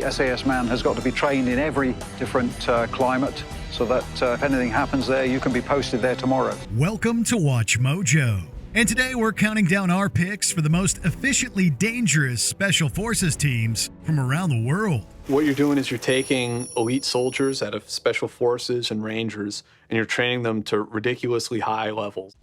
every SAS man has got to be trained in every different climate, so that if anything happens there, you can be posted there tomorrow. Welcome to Watch Mojo. And today we're counting down our picks for the most efficiently dangerous Special Forces teams from around the world. What you're doing is you're taking elite soldiers out of Special Forces and Rangers, and you're training them to ridiculously high levels.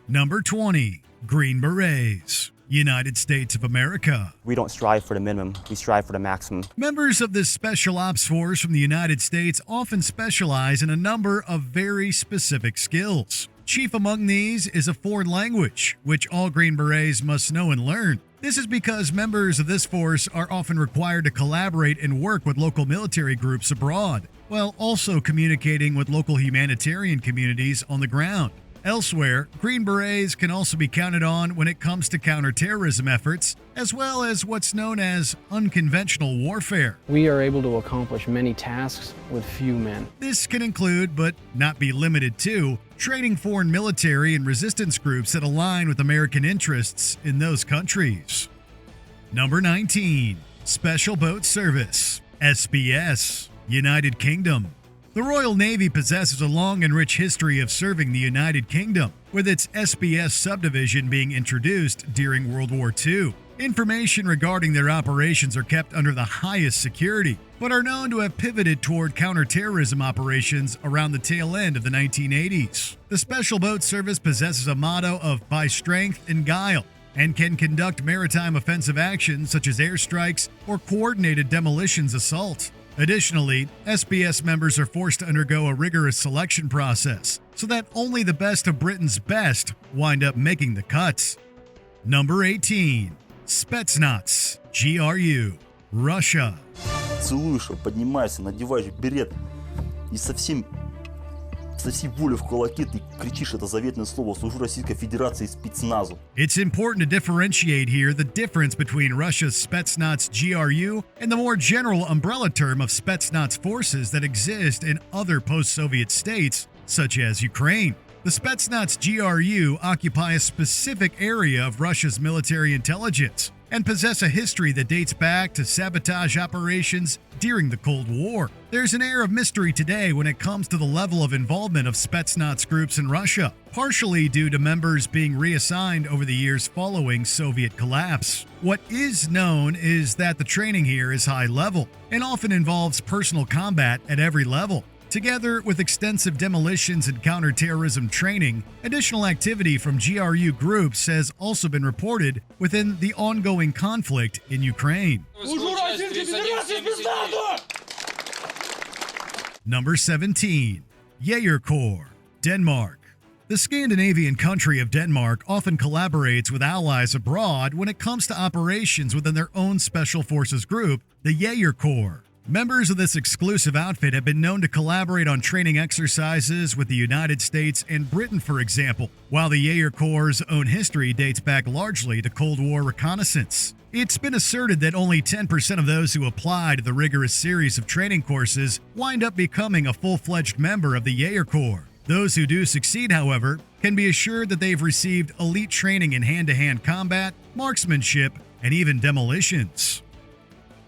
Number 20, Green Berets, United States of America. We don't strive for the minimum, we strive for the maximum. Members of this Special Ops Force from the United States often specialize in a number of very specific skills. Chief among these is a foreign language, which all Green Berets must know and learn. This is because members of this force are often required to collaborate and work with local military groups abroad, while also communicating with local humanitarian communities on the ground. Elsewhere, Green Berets can also be counted on when it comes to counterterrorism efforts, as well as what's known as unconventional warfare. We are able to accomplish many tasks with few men. This can include, but not be limited to, training foreign military and resistance groups that align with American interests in those countries. Number 19, Special Boat Service, SPS, United Kingdom. The Royal Navy possesses a long and rich history of serving the United Kingdom, with its SPS subdivision being introduced during World War II. Information regarding their operations are kept under the highest security, but are known to have pivoted toward counterterrorism operations around the tail end of the 1980s. The Special Boat Service possesses a motto of by strength and guile, and can conduct maritime offensive actions such as airstrikes or coordinated demolitions assault. Additionally, SPS members are forced to undergo a rigorous selection process, so that only the best of Britain's best wind up making the cuts. Number 18, Spetsnaz GRU, Russia. Целуешь, поднимаешься, надеваешь берет и со всей волей в кулаке ты кричишь это заветное слово «Служу Российской Федерации спецназу». It's important to differentiate here the difference between Russia's Spetsnaz GRU and the more general umbrella term of Spetsnaz forces that exist in other post-Soviet states, such as Ukraine. The Spetsnaz GRU occupy a specific area of Russia's military intelligence and possess a history that dates back to sabotage operations during the Cold War. There's an air of mystery today when it comes to the level of involvement of Spetsnaz groups in Russia, partially due to members being reassigned over the years following Soviet collapse. What is known is that the training here is high level and often involves personal combat at every level. Together with extensive demolitions and counterterrorism training, additional activity from GRU groups has also been reported within the ongoing conflict in Ukraine. Number 17, Yer Core Denmark. The Scandinavian country of Denmark often collaborates with allies abroad when it comes to operations within their own special forces group, the Yer Core. Members of this exclusive outfit have been known to collaborate on training exercises with the United States and Britain, for example, while the Yer Corps' own history dates back largely to Cold War reconnaissance. It's been asserted that only 10% of those who apply to the rigorous series of training courses wind up becoming a full-fledged member of the Yer Corps. Those who do succeed, however, can be assured that they've received elite training in hand-to-hand combat, marksmanship, and even demolitions.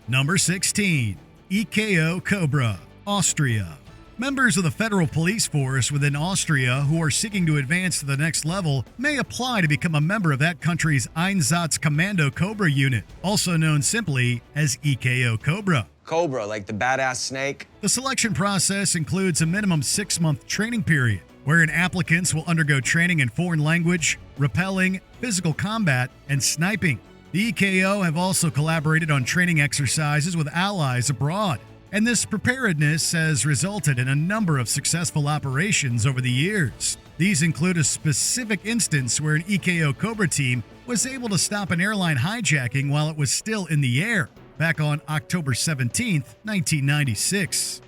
Number 16. EKO Cobra, Austria. Members of the federal police force within Austria who are seeking to advance to the next level may apply to become a member of that country's Einsatz Commando Cobra unit, also known simply as EKO Cobra. Cobra, like the badass snake. The selection process includes a minimum 6-month training period, wherein applicants will undergo training in foreign language, rappelling, physical combat, and sniping. The EKO have also collaborated on training exercises with allies abroad, and this preparedness has resulted in a number of successful operations over the years. These include a specific instance where an EKO Cobra team was able to stop an airline hijacking while it was still in the air, back on October 17, 1996.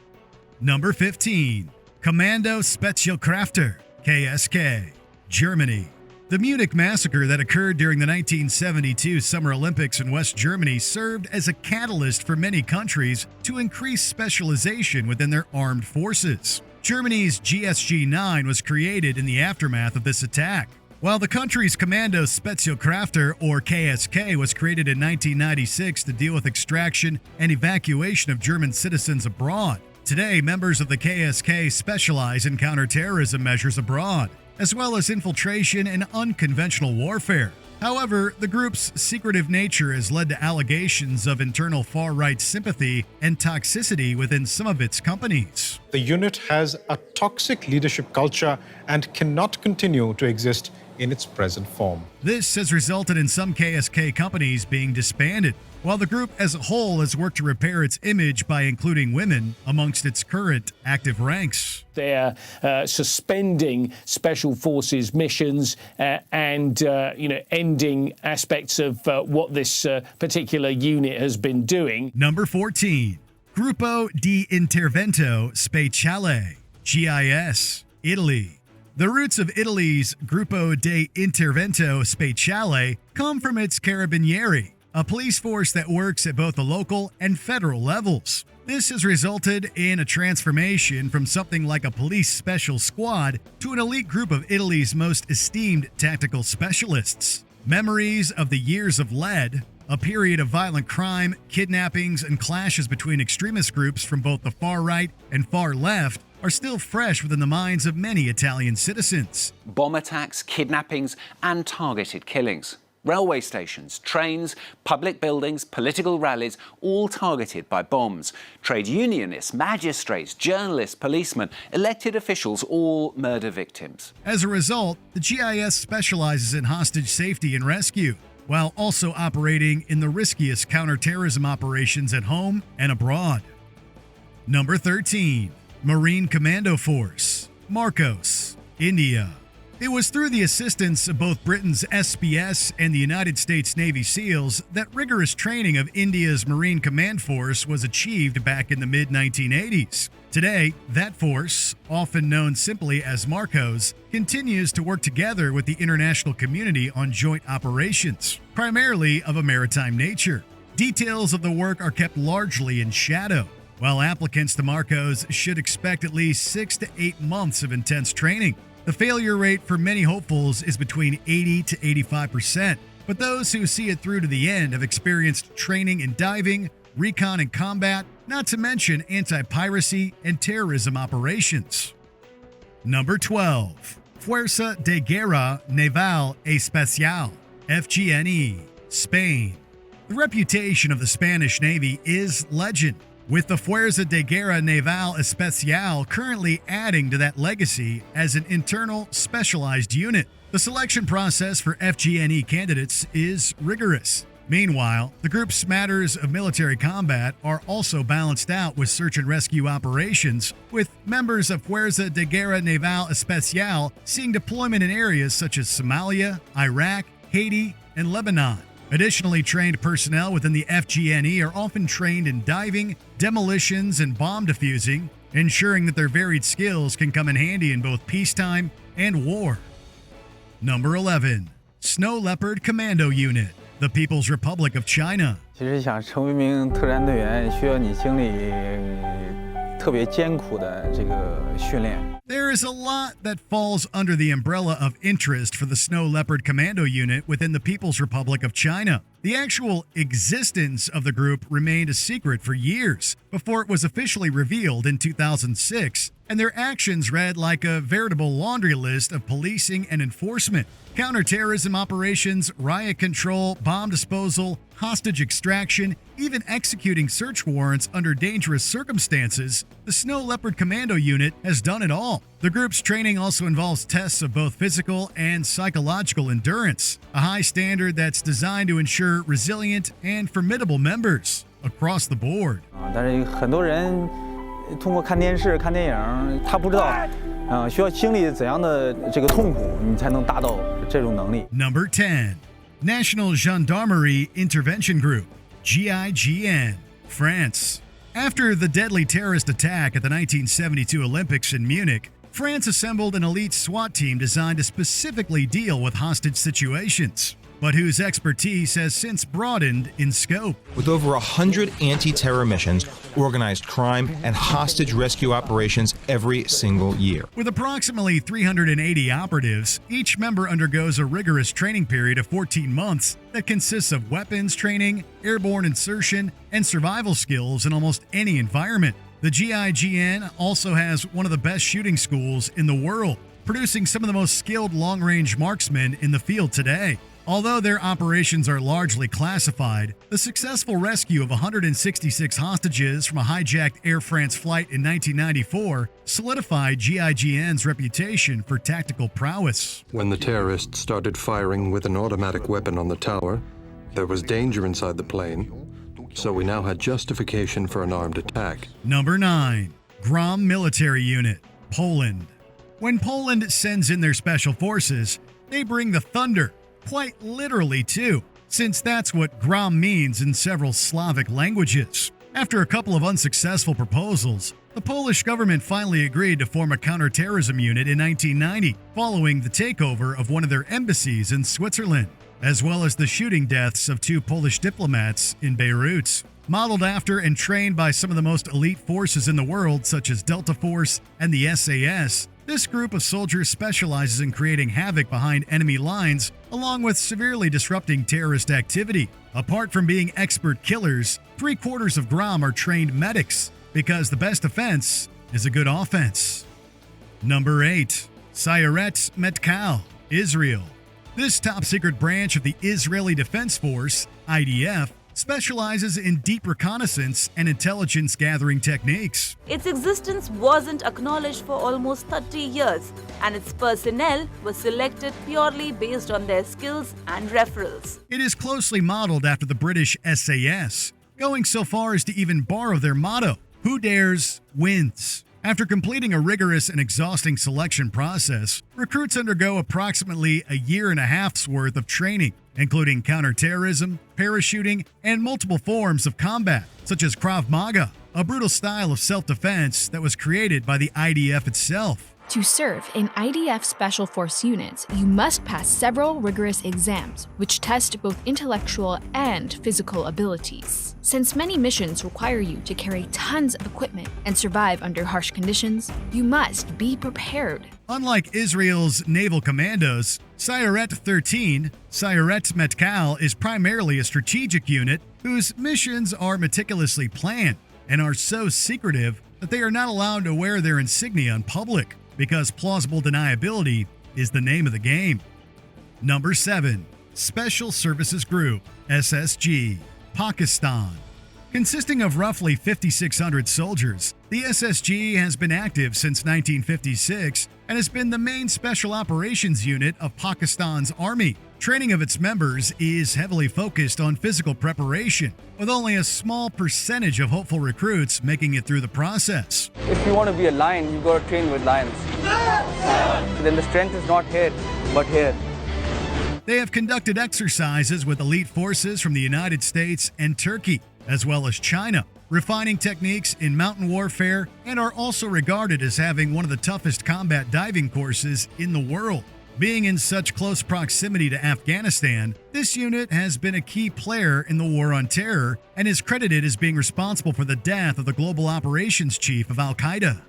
Number 15. Commando Spezialkräfte, Ksk Germany. The Munich massacre that occurred during the 1972 Summer Olympics in West Germany served as a catalyst for many countries to increase specialization within their armed forces. Germany's GSG 9 was created in the aftermath of this attack. While the country's Commando Special Crafter, or KSK, was created in 1996 to deal with extraction and evacuation of German citizens abroad, today members of the KSK specialize in counterterrorism measures abroad, as well as infiltration and unconventional warfare. However, the group's secretive nature has led to allegations of internal far-right sympathy and toxicity within some of its companies. The unit has a toxic leadership culture and cannot continue to exist in its present form. This has resulted in some KSK companies being disbanded, while the group as a whole has worked to repair its image by including women amongst its current active ranks. They're suspending special forces missions and ending aspects of what this particular unit has been doing. Number 14. Gruppo di Intervento Speciale, GIZ Italy. The roots of Italy's Gruppo di Intervento Speciale come from its Carabinieri, a police force that works at both the local and federal levels. This has resulted in a transformation from something like a police special squad to an elite group of Italy's most esteemed tactical specialists. Memories of the years of lead, a period of violent crime, kidnappings, and clashes between extremist groups from both the far right and far left, are still fresh within the minds of many Italian citizens. Bomb attacks, kidnappings, and targeted killings. Railway stations, trains, public buildings, political rallies, all targeted by bombs. Trade unionists, magistrates, journalists, policemen, elected officials, all murder victims. As a result, the GIS specializes in hostage safety and rescue, while also operating in the riskiest counterterrorism operations at home and abroad. Number 13. Marine Commando Force, Marcos, India. It was through the assistance of both Britain's SPS and the United States Navy SEALs that rigorous training of India's Marine Command Force was achieved back in the mid-1980s. Today, that force, often known simply as Marcos, continues to work together with the international community on joint operations, primarily of a maritime nature. Details of the work are kept largely in shadow, while applicants to Marcos should expect at least 6 to 8 months of intense training. The failure rate for many hopefuls is between 80 to 85%, but those who see it through to the end have experienced training in diving, recon and combat, not to mention anti-piracy and terrorism operations. Number 12. Fuerza de Guerra Naval Especial, FGNE, Spain. The reputation of the Spanish Navy is legend, with the Fuerza de Guerra Naval Especial currently adding to that legacy as an internal specialized unit. The selection process for FGNE candidates is rigorous. Meanwhile, the group's matters of military combat are also balanced out with search and rescue operations, with members of Fuerza de Guerra Naval Especial seeing deployment in areas such as Somalia, Iraq, Haiti, and Lebanon. Additionally, trained personnel within the FGNE are often trained in diving, demolitions, and bomb defusing, ensuring that their varied skills can come in handy in both peacetime and war. Number 11. Snow Leopard Commando Unit, the People's Republic of China. 其实想成为一名特战队员，需要你经历特别艰苦的这个训练。 There is a lot that falls under the umbrella of interest for the Snow Leopard Commando Unit within the People's Republic of China. The actual existence of the group remained a secret for years before it was officially revealed in 2006, and their actions read like a veritable laundry list of policing and enforcement. Counterterrorism operations, riot control, bomb disposal, hostage extraction, even executing search warrants under dangerous circumstances, the Snow Leopard Commando Unit has done it all. The group's training also involves tests of both physical and psychological endurance, a high standard that's designed to ensure resilient and formidable members across the board. 但是很多人通过看电视、看电影，他不知道，需要经历怎样的这个痛苦，你才能达到这种能力。Number 10. National Gendarmerie Intervention Group, GIGN, France. After the deadly terrorist attack at the 1972 Olympics in Munich, France assembled an elite SWAT team designed to specifically deal with hostage situations. but whose expertise has since broadened in scope. With over 100 anti-terror missions, organized crime, and hostage rescue operations every single year. With approximately 380 operatives, each member undergoes a rigorous training period of 14 months that consists of weapons training, airborne insertion, and survival skills in almost any environment. The GIGN also has one of the best shooting schools in the world, producing some of the most skilled long-range marksmen in the field today. Although their operations are largely classified, the successful rescue of 166 hostages from a hijacked Air France flight in 1994 solidified GIGN's reputation for tactical prowess. When the terrorists started firing with an automatic weapon on the tower, there was danger inside the plane, so we now had justification for an armed attack. Number 9. Grom Military Unit, Poland. When Poland sends in their special forces, they bring the thunder. Quite literally, too, since that's what Grom means in several Slavic languages. After a couple of unsuccessful proposals, the Polish government finally agreed to form a counterterrorism unit in 1990, following the takeover of one of their embassies in Switzerland, as well as the shooting deaths of 2 Polish diplomats in Beirut. Modeled after and trained by some of the most elite forces in the world, such as Delta Force and the SAS, this group of soldiers specializes in creating havoc behind enemy lines, along with severely disrupting terrorist activity. Apart from being expert killers, 3/4 of Grom are trained medics, because the best defense is a good offense. Number 8. Sayeret Matkal, Israel. This top-secret branch of the Israeli Defense Force, IDF, specializes in deep reconnaissance and intelligence gathering techniques. Its existence wasn't acknowledged for almost 30 years, and its personnel was selected purely based on their skills and referrals. It is closely modeled after the British SAS, going so far as to even borrow their motto, "Who dares, wins." After completing a rigorous and exhausting selection process, recruits undergo approximately a year and a half's worth of training, including counterterrorism, parachuting, and multiple forms of combat, such as Krav Maga, a brutal style of self-defense that was created by the IDF itself. To serve in IDF Special Force units, you must pass several rigorous exams, which test both intellectual and physical abilities. Since many missions require you to carry tons of equipment and survive under harsh conditions, you must be prepared. Unlike Israel's naval commandos, Sayeret 13, Sayeret Matkal is primarily a strategic unit whose missions are meticulously planned and are so secretive that they are not allowed to wear their insignia in public, because plausible deniability is the name of the game. Number 7. Special Services Group, SSG, Pakistan. Consisting of roughly 5,600 soldiers, the SSG has been active since 1956 and has been the main special operations unit of Pakistan's army. Training of its members is heavily focused on physical preparation, with only a small percentage of hopeful recruits making it through the process. If you want to be a lion, you got to train with lions. Then the strength is not here, but here. They have conducted exercises with elite forces from the United States and Turkey, as well as China, refining techniques in mountain warfare, and are also regarded as having one of the toughest combat diving courses in the world. Being in such close proximity to Afghanistan, this unit has been a key player in the war on terror and is credited as being responsible for the death of the global operations chief of Al-Qaeda.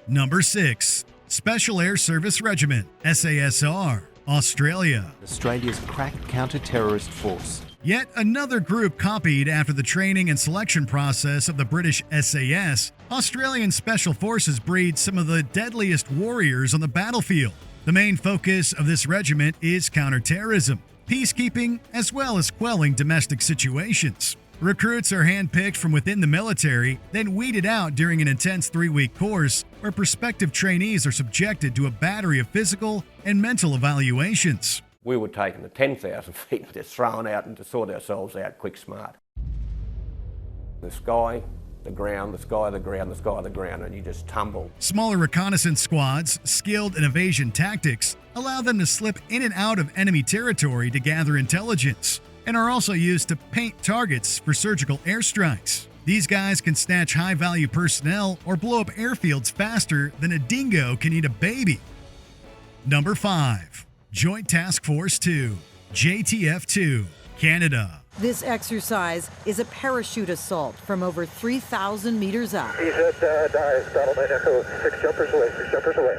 Number 6. Special Air Service Regiment, SASR, Australia. Australia's crack counter-terrorist force. Yet another group copied after the training and selection process of the British SAS, Australian Special Forces breed some of the deadliest warriors on the battlefield. The main focus of this regiment is counterterrorism, peacekeeping, as well as quelling domestic situations. Recruits are handpicked from within the military, then weeded out during an intense 3-week course where prospective trainees are subjected to a battery of physical and mental evaluations. We were taken to 10,000 feet and just thrown out and to sort ourselves out quick smart. The sky, the ground, the sky, the ground, the sky, the ground, and you just tumble. Smaller reconnaissance squads, skilled in evasion tactics, allow them to slip in and out of enemy territory to gather intelligence, and are also used to paint targets for surgical airstrikes. These guys can snatch high-value personnel or blow up airfields faster than a dingo can eat a baby. Number 5. Joint Task Force 2, JTF2 Canada. This exercise is a parachute assault from over 3,000 meters up. He's at dive, Battle Echo, 6 jumpers away, 6 jumpers away.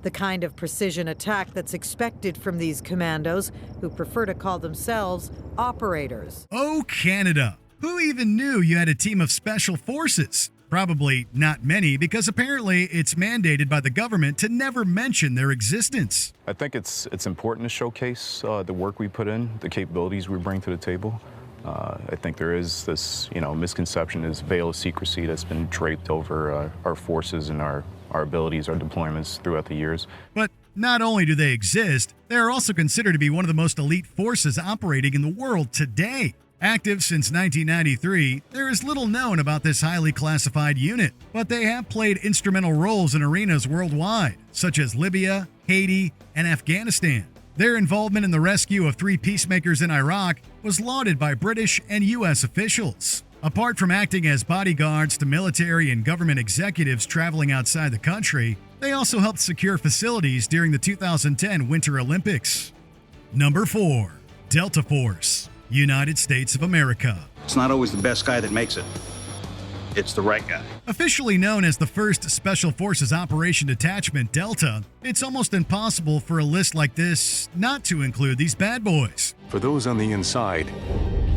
The kind of precision attack that's expected from these commandos, who prefer to call themselves operators. Oh, Canada. Who even knew you had a team of special forces? Probably not many, because apparently it's mandated by the government to never mention their existence. I think it's important to showcase the work we put in, the capabilities we bring to the table. I think there is this, misconception, this veil of secrecy that's been draped over our forces and our abilities, our deployments throughout the years. But not only do they exist, they are also considered to be one of the most elite forces operating in the world today. Active since 1993, there is little known about this highly classified unit, but they have played instrumental roles in arenas worldwide, such as Libya, Haiti, and Afghanistan. Their involvement in the rescue of 3 peacemakers in Iraq was lauded by British and U.S. officials. Apart from acting as bodyguards to military and government executives traveling outside the country, they also helped secure facilities during the 2010 Winter Olympics. Number 4. Delta Force, United States of America. It's not always the best guy that makes it. It's the right guy. Officially known as the 1st Special Forces Operation Detachment Delta, it's almost impossible for a list like this not to include these bad boys. For those on the inside,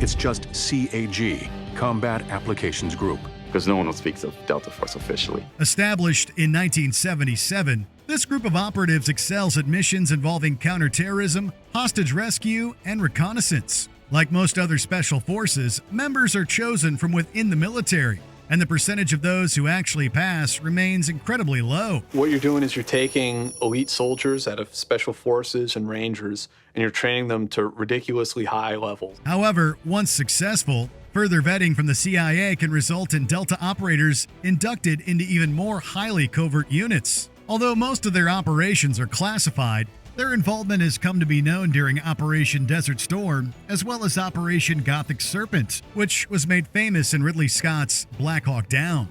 it's just CAG, Combat Applications Group. Because no one speaks of Delta Force officially. Established in 1977, this group of operatives excels at missions involving counterterrorism, hostage rescue, and reconnaissance. Like most other special forces, members are chosen from within the military, and the percentage of those who actually pass remains incredibly low. What you're doing is you're taking elite soldiers out of special forces and rangers, and you're training them to ridiculously high levels. However, once successful, further vetting from the CIA can result in Delta operators inducted into even more highly covert units. Although most of their operations are classified, their involvement has come to be known during Operation Desert Storm, as well as Operation Gothic Serpent, which was made famous in Ridley Scott's Black Hawk Down.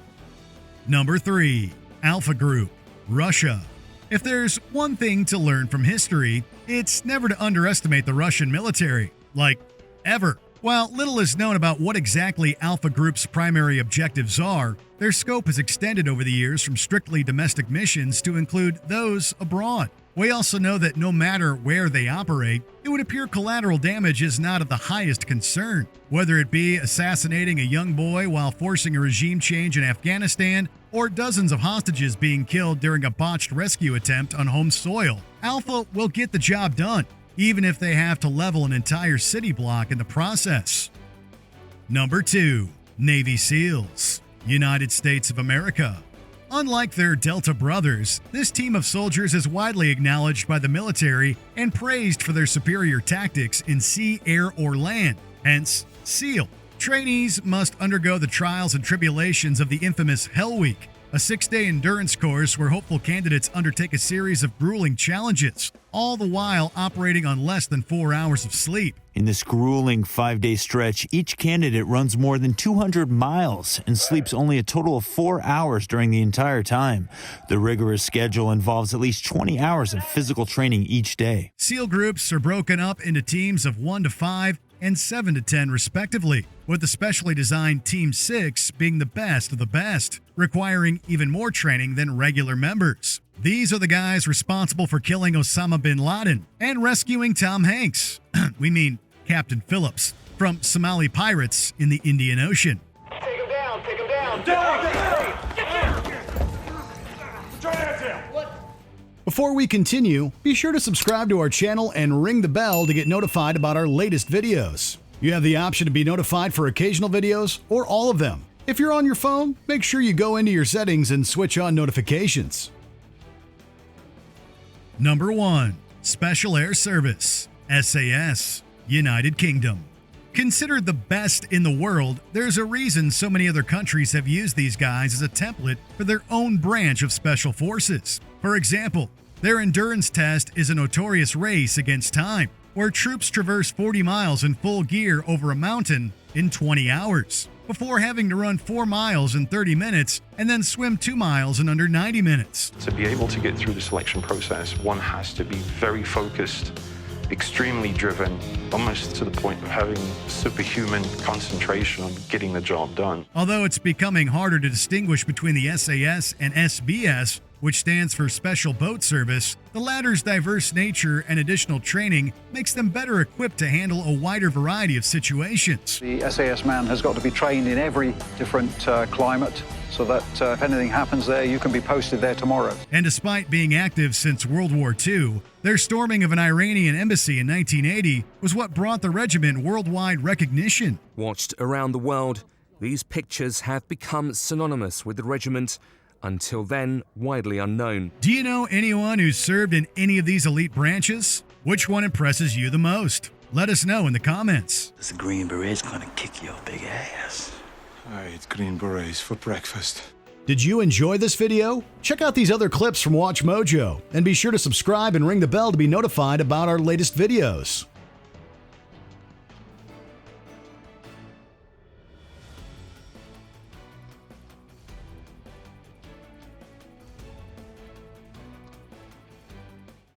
Number 3. Alpha Group, Russia. If there's one thing to learn from history, it's never to underestimate the Russian military. Like, ever. While little is known about what exactly Alpha Group's primary objectives are, their scope has extended over the years from strictly domestic missions to include those abroad. We also know that no matter where they operate, it would appear collateral damage is not of the highest concern. Whether it be assassinating a young boy while forcing a regime change in Afghanistan, or dozens of hostages being killed during a botched rescue attempt on home soil, Alpha will get the job done, even if they have to level an entire city block in the process. Number 2. Navy SEALs, United States of America. Unlike their Delta brothers, this team of soldiers is widely acknowledged by the military and praised for their superior tactics in sea, air, or land, hence SEAL. Trainees must undergo the trials and tribulations of the infamous Hell Week, a 6-day endurance course where hopeful candidates undertake a series of grueling challenges, all the while operating on less than 4 hours of sleep. In this grueling 5-day stretch, each candidate runs more than 200 miles and sleeps only a total of 4 hours during the entire time. The rigorous schedule involves at least 20 hours of physical training each day. SEAL groups are broken up into teams of 1 to 5 and 7 to 10 respectively, with the specially designed Team 6 being the best of the best, requiring even more training than regular members. These are the guys responsible for killing Osama bin Laden and rescuing Tom Hanks, we mean Captain Phillips, from Somali pirates in the Indian Ocean. Take him down, take him down. Get here. Put your hands down. Before we continue, be sure to subscribe to our channel and ring the bell to get notified about our latest videos. You have the option to be notified for occasional videos or all of them. If you're on your phone, make sure you go into your settings and switch on notifications. Number 1. Special Air Service, SAS, United Kingdom. Considered the best in the world, there's a reason so many other countries have used these guys as a template for their own branch of special forces. For example, their endurance test is a notorious race against time, where troops traverse 40 miles in full gear over a mountain in 20 hours, before having to run 4 miles in 30 minutes and then swim 2 miles in under 90 minutes. To be able to get through the selection process, one has to be very focused extremely driven, almost to the point of having superhuman concentration on getting the job done. Although it's becoming harder to distinguish between the SAS and SBS, which stands for Special Boat Service, the latter's diverse nature and additional training makes them better equipped to handle a wider variety of situations. The SAS man has got to be trained in every different climate, so that if anything happens there, you can be posted there tomorrow. And despite being active since World War II, their storming of an Iranian embassy in 1980 was what brought the regiment worldwide recognition. Watched around the world, these pictures have become synonymous with the regiment, until then widely unknown. Do you know anyone who's served in any of these elite branches? Which one impresses you the most? Let us know in the comments. The Green Beret's gonna kick your big ass. I eat Green Berets for breakfast. Did you enjoy this video? Check out these other clips from WatchMojo and be sure to subscribe and ring the bell to be notified about our latest videos.